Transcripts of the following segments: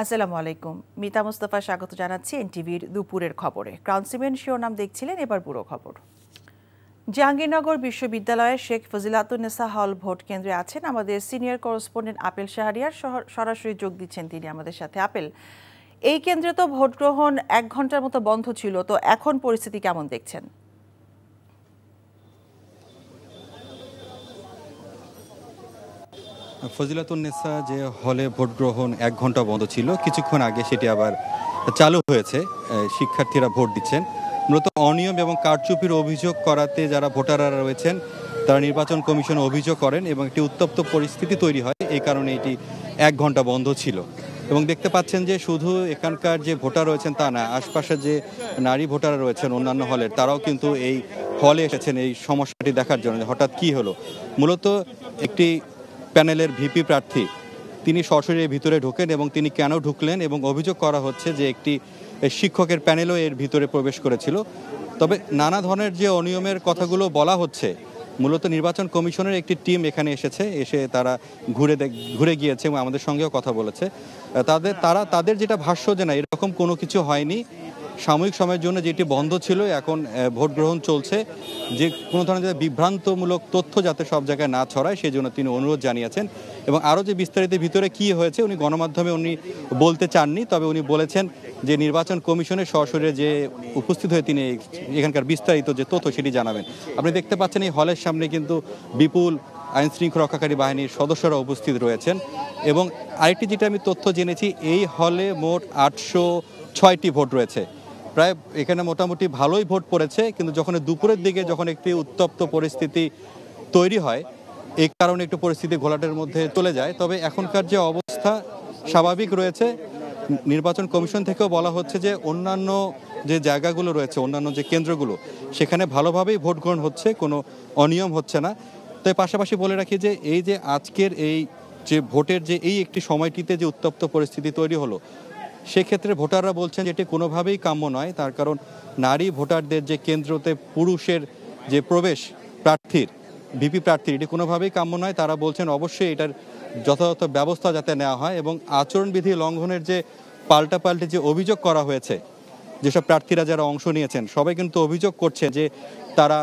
আসসালামু আলাইকুম। মিতা মুস্তাফা স্বাগত জানাচ্ছি এনটিভির দুপুরের খবরে। ক্রাউন সিমেন্ট শিরোনাম দেখছিলেন, এবার পুরো খবর। জাহাঙ্গীরনগর বিশ্ববিদ্যালয়ের শেখ ফজিলাতুন্নেসা হল ভোট কেন্দ্রে আছেন আমাদের সিনিয়র করেসপন্ডেন্ট আপেল শাহরিয়ার। সরাসরি যোগ দিচ্ছেন তিনি আমাদের সাথে। আপেল, এই কেন্দ্রে তো ভোট গ্রহণ 1 ঘন্টার মতো বন্ধ ছিল, তো এখন পরিস্থিতি কেমন দেখছেন? ফজিলাতুন্নেসা যে হলে ভোট গ্রহণ 1 ঘন্টা বন্ধ ছিল, কিছুক্ষণ আগে সেটি আবার চালু হয়েছে। শিক্ষার্থীরা ভোট দিচ্ছেন। মূলত অনিয়ম এবং কারচুপির অভিযোগ করাতে যারা ভোটাররা রয়েছেন তারা নির্বাচন কমিশনে অভিযোগ করেন এবং একটি উত্তপ্ত পরিস্থিতি তৈরি হয়। এই কারণে এটি 1 ঘন্টা বন্ধ ছিল। এবং দেখতে পাচ্ছেন যে শুধু এখানকার যে ভোটার রয়েছেন তা না, আশপাশের যে নারী ভোটাররা রয়েছেন অন্যান্য হলের, তারাও কিন্তু এই হলে এসেছেন এই সমস্যাটি দেখার জন্য হঠাৎ কি হলো। মূলত একটি প্যানেলের ভিপি প্রার্থী তিনি সরাসরি ভিতরে ঢোকেন এবং তিনি কেন ঢুকলেন এবং অভিযোগ করা হচ্ছে যে একটি শিক্ষকের প্যানেলও এর ভিতরে প্রবেশ করেছিল। তবে নানা ধরনের যে অনিয়মের কথাগুলো বলা হচ্ছে, মূলত নির্বাচন কমিশনের একটি টিম এখানে এসে তারা ঘুরে গিয়েছে এবং আমাদের সঙ্গেও কথা বলেছে। তাদের যেটা ভাষ্য যে না, এরকম কোনো কিছু হয়নি, সাময়িক সময়ের জন্য যেটি বন্ধ ছিল এখন ভোট গ্রহণ চলছে, যে কোনো ধরনের বিভ্রান্তমূলক তথ্য যাতে সব জায়গায় না ছড়ায় সেই জন্য তিনি অনুরোধ জানিয়েছেন। এবং আরও যে বিস্তারিত ভিতরে কি হয়েছে উনি গণমাধ্যমে বলতে চাননি, তবে উনি বলেছেন যে নির্বাচন কমিশনের সরাসরি যে উপস্থিত হয়ে তিনি এখানকার বিস্তারিত যে তথ্য সেটি জানাবেন। আপনি দেখতে পাচ্ছেন এই হলের সামনে কিন্তু বিপুল আইন শৃঙ্খলা রক্ষাকারী বাহিনীর সদস্যরা উপস্থিত রয়েছেন। এবং আরেকটি যেটা আমি তথ্য জেনেছি, এই হলে মোট 806টি ভোট রয়েছে। প্রায় এখানে মোটামুটি ভালোই ভোট পড়েছে, কিন্তু যখন দুপুরের দিকে যখন একটি উত্তপ্ত পরিস্থিতি তৈরি হয়, এই কারণে একটু পরিস্থিতি ঘোলাটের মধ্যে চলে যায়। তবে এখনকার যে অবস্থা স্বাভাবিক রয়েছে। নির্বাচন কমিশন থেকেও বলা হচ্ছে যে অন্যান্য যে জায়গাগুলো রয়েছে, অন্যান্য যে কেন্দ্রগুলো, সেখানে ভালোভাবেই ভোট গ্রহণ হচ্ছে, কোনো অনিয়ম হচ্ছে না। তাই পাশাপাশি বলে রাখি যে এই যে আজকের এই যে ভোটের যে এই একটি সময়টিতে যে উত্তপ্ত পরিস্থিতি তৈরি হলো, সেক্ষেত্রে ভোটাররা বলছেন এটি কোনোভাবেই কাম্য নয়। তার কারণ নারী ভোটারদের যে কেন্দ্রতে পুরুষের যে প্রবেশ ভিপি প্রার্থীর, এটি কোনোভাবেই কাম্য নয়। তারা বলছেন অবশ্যই এটার যথাযথ ব্যবস্থা যাতে নেওয়া হয়। এবং আচরণবিধি লঙ্ঘনের যে পাল্টাপাল্টি যে অভিযোগ করা হয়েছে, যেসব প্রার্থীরা যারা অংশ নিয়েছেন সবাই কিন্তু অভিযোগ করছে যে তারা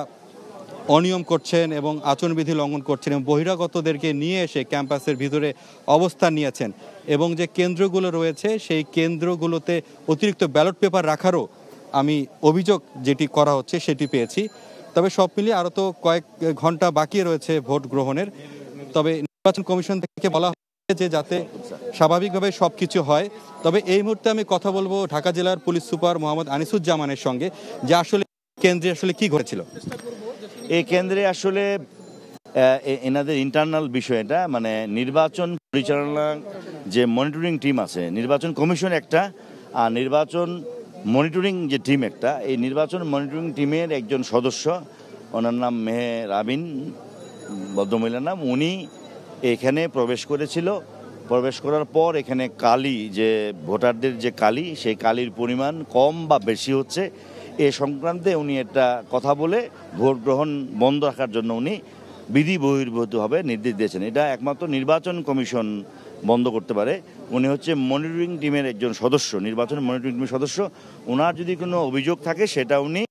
অনিয়ম করছেন এবং আচরণবিধি লঙ্ঘন করছেন এবং বহিরাগতদেরকে নিয়ে এসে ক্যাম্পাসের ভিতরে অবস্থান নিয়েছেন। এবং যে কেন্দ্রগুলো রয়েছে সেই কেন্দ্রগুলোতে অতিরিক্ত ব্যালট পেপার রাখারও আমি অভিযোগ যেটি করা হচ্ছে সেটি পেয়েছি। তবে সব মিলিয়ে আরও তো কয়েক ঘন্টা বাকি রয়েছে ভোট গ্রহণের। তবে নির্বাচন কমিশন থেকে বলা হচ্ছে যে যাতে স্বাভাবিকভাবে সব কিছু হয়। তবে এই মুহূর্তে আমি কথা বলবো ঢাকা জেলার পুলিশ সুপার মোহাম্মদ আনিসুজ্জামানের সঙ্গে, যে আসলে কেন্দ্রে আসলে কি ঘটেছিল। এই কেন্দ্রে আসলে এনাদের ইন্টারনাল বিষয়টা, মানে নির্বাচন পরিচালনা যে মনিটরিং টিম আছে, নির্বাচন কমিশন একটা আর নির্বাচন মনিটরিং যে টিম একটা, এই নির্বাচন মনিটরিং টিমের একজন সদস্য, ওনার নাম মেহের আবিন, ভদ্রমহিলার নাম, উনি এখানে প্রবেশ করেছিল। প্রবেশ করার পর এখানে কালি, যে ভোটারদের যে কালি, সেই কালির পরিমাণ কম বা বেশি হচ্ছে, এ সংক্রান্তে উনি একটা কথা বলে ভোট গ্রহণ বন্ধ রাখার জন্য উনি বিধি বহির্ভূতভাবে নির্দেশ দিয়েছেন। এটা একমাত্র নির্বাচন কমিশন বন্ধ করতে পারে। উনি হচ্ছে মনিটরিং টিমের একজন সদস্য, নির্বাচন মনিটরিং টিমের সদস্য। ওনার যদি কোনো অভিযোগ থাকে সেটা উনি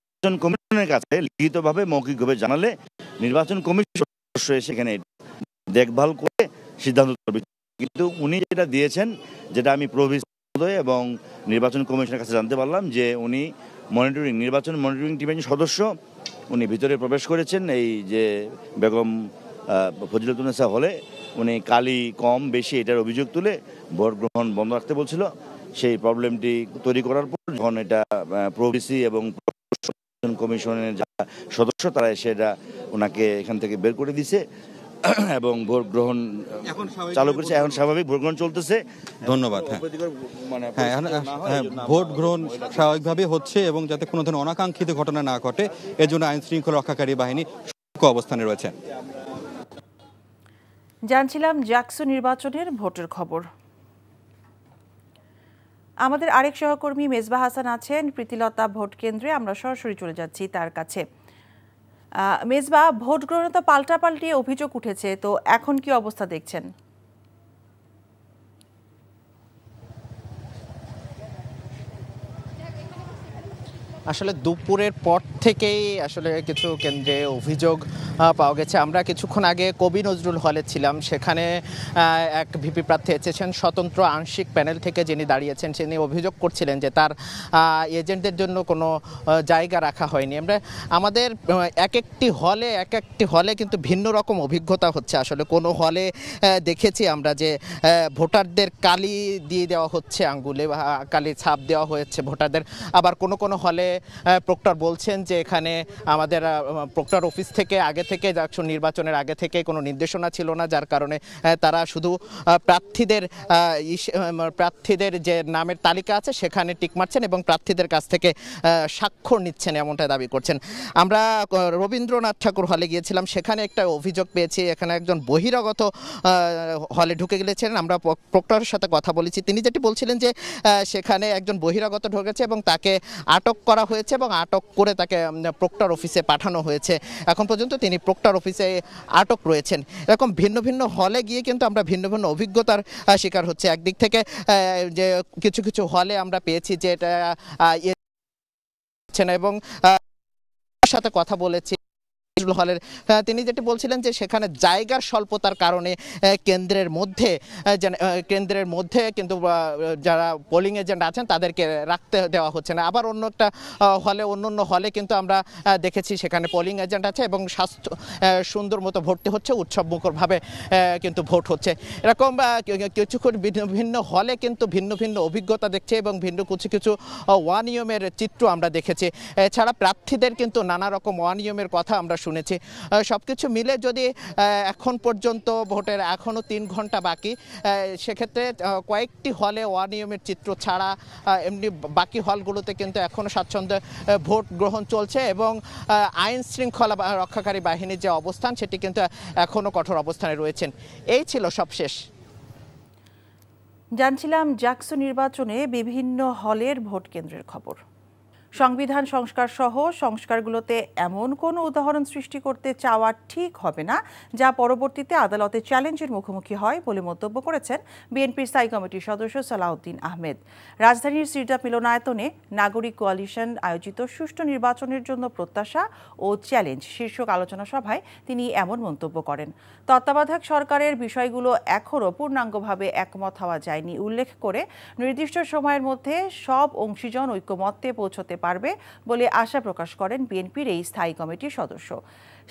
নির্বাচন কমিশনের কাছে লিখিতভাবে মৌখিকভাবে জানালে নির্বাচন কমিশন সদস্য এসে এখানে দেখভাল করে সিদ্ধান্ত করবে। কিন্তু উনি যেটা দিয়েছেন, যেটা আমি এবং নির্বাচন কমিশনের কাছে জানতে পারলাম, যে উনি নির্বাচন মনিটরিং টিমের সদস্য, উনি ভিতরে প্রবেশ করেছেন এই যে বেগম ফজিলাতুন্নেসা হলে। উনি কালি কম বেশি এটার অভিযোগ তুলে ভোট গ্রহণ বন্ধ রাখতে বলছিল। সেই প্রবলেমটি তৈরি করার পর যখন এটা প্রভিসি এবং কমিশনের যারা সদস্য তারা এসে এটা ওনাকে এখান থেকে বের করে দিছে এবং ভোট গ্রহণ চালু করেছে। এখন স্বাভাবিক ভোট গ্রহণ চলতেছে। ধন্যবাদ। ভোট গ্রহণ স্বাভাবিকভাবে হচ্ছে এবং যাতে কোনো ধরনের অনাকাঙ্ক্ষিত ঘটনা না ঘটে এজন্য আইন শৃঙ্খলা রক্ষাকারী বাহিনী অবস্থানে রয়েছে। জানছিলাম জাকসু নির্বাচনের ভোটের খবর। আমাদের আরেক সহকর্মী মেজবা হাসান আছেন প্রীতিলতা ভোট কেন্দ্রে, আমরা সরাসরি চলে যাচ্ছি তার কাছে। মেজবা, ভোট গ্রহণে তো পাল্টাপাল্টি অভিযোগ উঠেছে, তো এখন কি অবস্থা দেখছেন? আসলে দুপুরের পর থেকেই আসলে কিছু কেন্দ্রে অভিযোগ পাওয়া গেছে। আমরা কিছুক্ষণ আগে কবি নজরুল হলে ছিলাম, সেখানে এক ভিপি প্রার্থী এসেছেন স্বতন্ত্র আংশিক প্যানেল থেকে, যিনি দাঁড়িয়েছেন তিনি অভিযোগ করছিলেন যে তার এজেন্টদের জন্য কোনো জায়গা রাখা হয়নি। আমাদের এক একটি হলে কিন্তু ভিন্ন রকম অভিজ্ঞতা হচ্ছে। আসলে কোনো হলে দেখেছি আমরা যে ভোটারদের কালি দিয়ে দেওয়া হচ্ছে, আঙ্গুলে কালি ছাপ দেওয়া হয়েছে ভোটারদের। আবার কোনো হলে প্রক্টর বলছেন যে এখানে আমাদের প্রক্টর অফিস থেকে আগে থেকে নির্বাচনের আগে থেকে কোনো নির্দেশনা ছিল না, যার কারণে তারা শুধু প্রার্থীদের যে নামের তালিকা আছে সেখানে টিক মারছেন এবং প্রার্থীদের কাছ থেকে স্বাক্ষর নিচ্ছেন, এমনটা দাবি করছেন। আমরা রবীন্দ্রনাথ ঠাকুর হলে গিয়েছিলাম, সেখানে একটা অভিযোগ পেয়েছি, এখানে একজন বহিরাগত হলে ঢুকে গেছেন। আমরা প্রক্টরের সাথে কথা বলেছি, তিনি যেটি বলছিলেন যে সেখানে একজন বহিরাগত ঢুকেছে এবং তাকে আটক করা হয়েছে এবং আটক করে তাকে প্রক্টর অফিসে পাঠানো হয়েছে। এখন পর্যন্ত তিনি প্রক্টর অফিসে আটক রয়েছেন। এরকম ভিন্ন ভিন্ন হলে গিয়ে কিন্তু আমরা ভিন্ন ভিন্ন অভিজ্ঞতার শিকার হচ্ছে। একদিক থেকে যে কিছু হলে আমরা পেয়েছি যে এটা এবং সাথে কথা বলেছি হলের, তিনি যেটি বলছিলেন যে সেখানে জায়গার স্বল্পতার কারণে কেন্দ্রের মধ্যে কিন্তু যারা পোলিং এজেন্ট আছেন তাদেরকে রাখতে দেওয়া হচ্ছে না। আবার অন্য হলে কিন্তু আমরা দেখেছি সেখানে পোলিং এজেন্ট আছে এবং সুন্দর মতো ভর্তি হচ্ছে, উৎসবমুখরভাবে কিন্তু ভোট হচ্ছে। এরকম কিছুক্ষণ ভিন্ন হলে কিন্তু ভিন্ন ভিন্ন অভিজ্ঞতা দেখছে এবং ভিন্ন কিছু অনিয়মের চিত্র আমরা দেখেছি। এছাড়া প্রার্থীদের কিন্তু নানা রকম অনিয়মের কথা আমরা শুনেছি। সবকিছু মিলে যদি এখন পর্যন্ত ভোটের এখনো 3 ঘন্টা বাকি, সেক্ষেত্রে কয়েকটি হলে অনিয়মের চিত্র ছাড়া এমনি বাকি হলগুলোতে কিন্তু এখনো স্বাচ্ছন্দ্যে ভোট গ্রহণ চলছে এবং আইন শৃঙ্খলা রক্ষাকারী বাহিনীর যে অবস্থান সেটি কিন্তু এখনো কঠোর অবস্থানে রয়েছেন। এই ছিল সবশেষ। জানছিলাম জাকসু নির্বাচনে বিভিন্ন হলের ভোট কেন্দ্রের খবর। সংবিধান সংস্কার সহ সংস্কারগুলোতে এমন কোনো উদাহরণ সৃষ্টি করতে চাওয়া ঠিক হবে না যা পরবর্তীতে আদালতে চ্যালেঞ্জের মুখোমুখি হয় বলে মন্তব্য করেছেন বিএনপির স্থায়ী কমিটির সদস্য সালাউদ্দিন আহমেদ। রাজধানীর সিরজা মিলনায়তনে নাগরিক কোয়ালিশন আয়োজিত সুষ্ঠু নির্বাচনের জন্য প্রত্যাশা ও চ্যালেঞ্জ শীর্ষক আলোচনা সভায় তিনি এমন মন্তব্য করেন। তত্ত্বাবধায়ক সরকারের বিষয়গুলো এখনও পূর্ণাঙ্গভাবে একমত হওয়া যায়নি উল্লেখ করে নির্দিষ্ট সময়ের মধ্যে সব অংশীজন ঐক্যমত্যে পৌঁছতে পারবে বলে আশা প্রকাশ করেন বিএনপির এই স্থায়ী কমিটির সদস্য।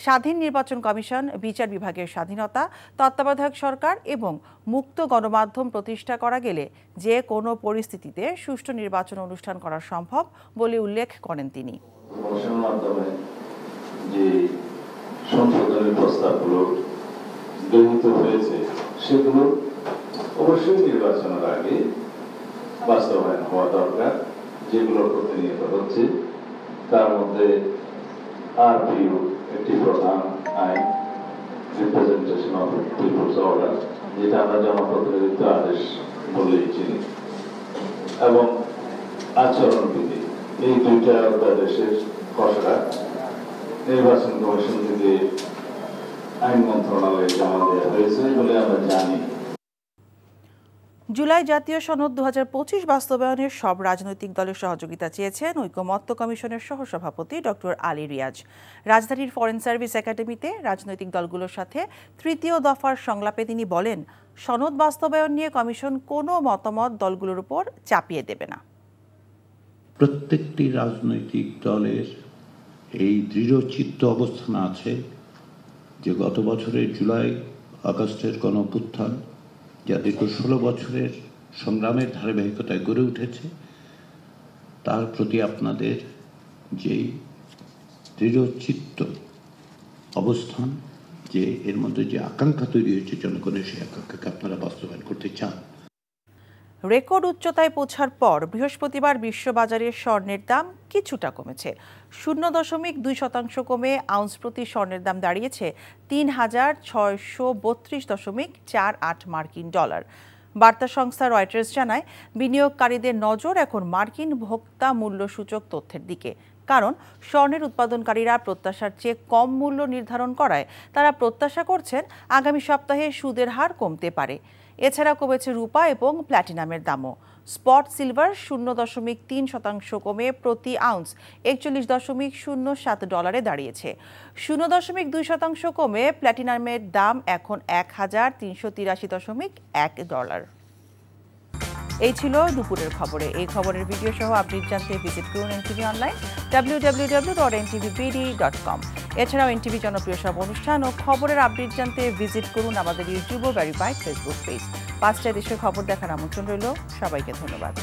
স্বাধীন নির্বাচন কমিশন, বিচার বিভাগের স্বাধীনতা, তত্ত্বাবধায়ক সরকার এবং মুক্ত গণমাধ্যম প্রতিষ্ঠা করা গেলে যে কোনো পরিস্থিতিতে সুষ্ঠু নির্বাচন অনুষ্ঠান করা সম্ভব বলে উল্লেখ করেন তিনি। যে সংশোধনের প্রস্তাবগুলো গৃহীত হয়েছে সেগুলো অবশ্যই নির্বাচনের আগে বাস্তবায়ন হওয়া দরকার। যেগুলো প্রতিনিয়ত হচ্ছে তার মধ্যে আরপিইউ একটি প্রধান আইন, রিপ্রেজেন্টেশন অফ পিপলস অর্ডার, যেটা আমরা জনপ্রতিনিধিত্ব আদেশ বলেই চিনি, এবং আচরণবিধি, এই দুইটা অধ্যাদেশের খসড়া নির্বাচন কমিশন থেকে আইন মন্ত্রণালয়ে জমা দেওয়া হয়েছে বলে আমরা জানি। জুলাই জাতীয় সনদ 2025 বাস্তবায়নের সব রাজনৈতিক দলের সহযোগিতা চেয়েছেন ঐকমত্য কমিশনের সহসভাপতি ডক্টর আলী রিয়াজ। রাজধানীর ফরেন সার্ভিস একাডেমিতে রাজনৈতিক দলগুলোর সাথে তৃতীয় দফার সংলাপে তিনি বলেন, সনদ বাস্তবায়ন নিয়ে কমিশন কোনো মতামত দলগুলোর উপর চাপিয়ে দেবে না। প্রত্যেকটি রাজনৈতিক দলের এই দৃঢ়চিত্ত অবস্থান আছে যে গত বছরের জুলাই আগস্টের গণঅভ্যুত্থান যা দীর্ঘ 16 বছরের সংগ্রামের ধারাবাহিকতায় গড়ে উঠেছে, তার প্রতি আপনাদের যেই দৃঢ়চিত্ত অবস্থান, যে এর মধ্যে যে আকাঙ্ক্ষা তৈরি হয়েছে জনগণের, সেই আকাঙ্ক্ষাকে আপনারা বাস্তবায়ন করতে চান। রেকর্ড উচ্চতায় পৌঁছার পর বৃহস্পতিবার বিশ্ববাজারে স্বর্ণের দাম কিছুটা কমেছে। 0.2% কমে আউন্স প্রতি স্বর্ণের দাম দাঁড়িয়েছে 3,632.48 মার্কিন ডলার। বার্তা সংস্থা রয়টার্স জানায়, বিনিয়োগকারীদের নজর এখন মার্কিন ভোক্তা মূল্য সূচক তথ্যের দিকে। কারণ স্বর্ণের উৎপাদনকারীরা প্রত্যাশার চেয়ে কম মূল্য নির্ধারণ করায় তারা প্রত্যাশা করছেন আগামী সপ্তাহে সুদের হার কমতে পারে। এছাড়া কমেছে রূপা এবং প্ল্যাটিনামের দামও। স্পট সিলভার 0.3% কমে প্রতি আউন্স $41.07 দাঁড়িয়েছে। 0.2% কমে প্ল্যাটিনামের দাম এখন $1,383.1। এই ছিল দুপুরের খবরে। এই খবরের ভিডিও সহ আপডেট জানতে ভিজিট করুন এনটিভি অনলাইন www.ntvbd.com। এছাড়াও এনটিভি জনপ্রিয় সব অনুষ্ঠান ও খবরের আপডেট জানতে ভিজিট করুন আমাদের ইউটিউব ও ভেরিফাইড ফেসবুক পেজ। 5টায় দেশের খবর দেখার আমন্ত্রণ রইল। সবাইকে ধন্যবাদ।